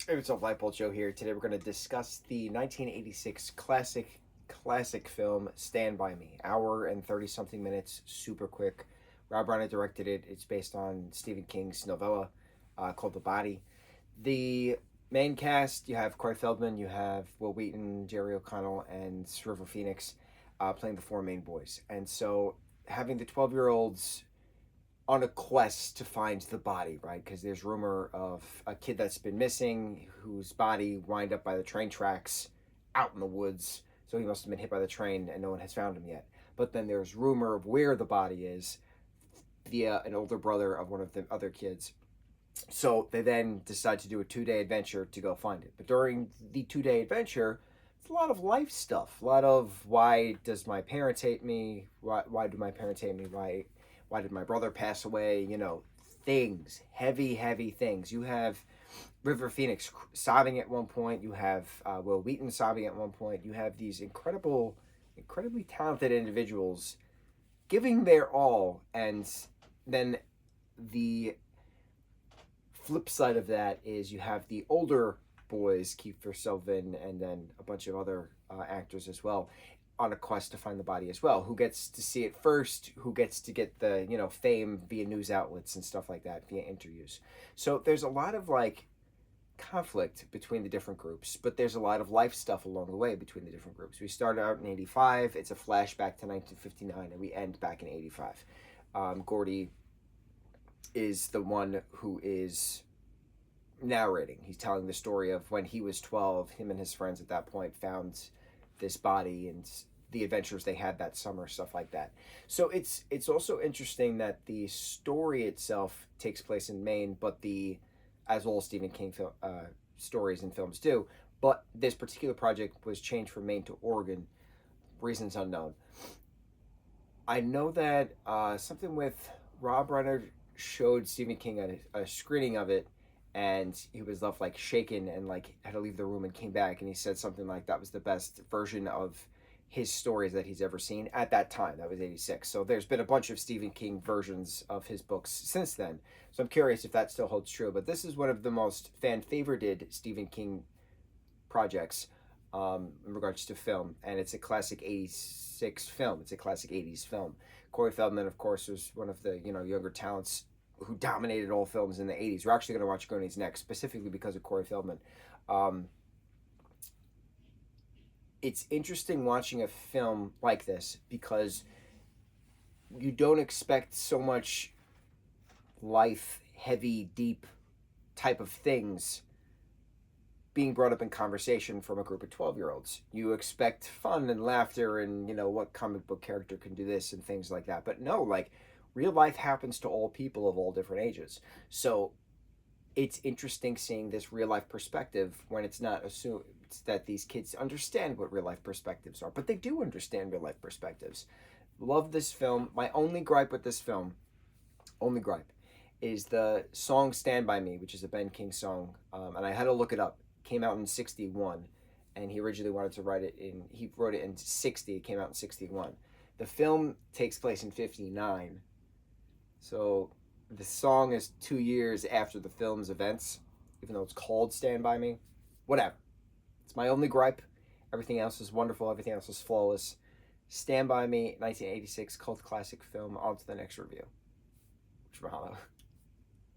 Hey, what's up, lightboltjoe here. Today we're going to discuss the 1986 classic film Stand By Me. Hour and 30 something minutes, super quick. Rob Reiner directed it. It's based on Stephen King's novella called The Body. The main cast, you have Corey Feldman, you have Will Wheaton, Jerry O'Connell, and River Phoenix playing the four main boys. And so having the 12-year-olds on a quest to find the body, right? Because there's rumor of a kid that's been missing whose body wind up by the train tracks out in the woods. So he must have been hit by the train and no one has found him yet. But then there's rumor of where the body is via an older brother of one of the other kids. So they then decide to do a 2-day adventure to go find it. But during the 2-day adventure, it's a lot of life stuff. A lot of why does my parents hate me? Why do my parents hate me? Why did my brother pass away? Things, heavy things. You have River Phoenix sobbing at one point. You have Will Wheaton sobbing at one point. You have these incredibly talented individuals giving their all. And then the flip side of that is you have the older boys, Kiefer Sutherland, and then a bunch of other actors as well, on a quest to find the body as well. Who gets to see it first? Who gets to get the fame via news outlets and stuff like that, via interviews? So there's a lot of conflict between the different groups, but there's a lot of life stuff along the way between the different groups. We start out in 85. It's a flashback to 1959, and we end back in 85. Gordy is the one who is narrating. He's telling the story of when he was 12. Him and his friends at that point found this body and the adventures they had that summer, stuff like that. So it's also interesting that the story itself takes place in Maine, but as well as Stephen King stories and films do, but this particular project was changed from Maine to Oregon, reasons unknown. I know that something with Rob Reiner showed Stephen King a screening of it, and he was left shaken and had to leave the room and came back, and he said something like that was the best version of his stories that he's ever seen at that time. That was 86. So there's been a bunch of Stephen King versions of his books since then. So I'm curious if that still holds true. But this is one of the most fan-favorited Stephen King projects in regards to film, and it's a classic 86 film. It's a classic 80s film. Corey Feldman, of course, was one of the younger talents who dominated all films in the 80s. We're actually going to watch Goonies next, specifically because of Corey Feldman. It's interesting watching a film like this because you don't expect so much life, heavy, deep type of things being brought up in conversation from a group of 12-year-olds. You expect fun and laughter and, what comic book character can do this and things like that. But no, real life happens to all people of all different ages. So it's interesting seeing this real life perspective when it's not assumed that these kids understand what real life perspectives are, but they do understand real life perspectives. Love this film. My only gripe with this film, is the song Stand By Me, which is a Ben King song. And I had to look it up. It came out in 61, and he originally wanted to he wrote it in 60. It came out in 61. The film takes place in 59. So the song is 2 years after the film's events, even though it's called Stand By Me. Whatever. It's my only gripe. Everything else is wonderful. Everything else is flawless. Stand By Me, 1986 cult classic film. On to the next review. Mahalo.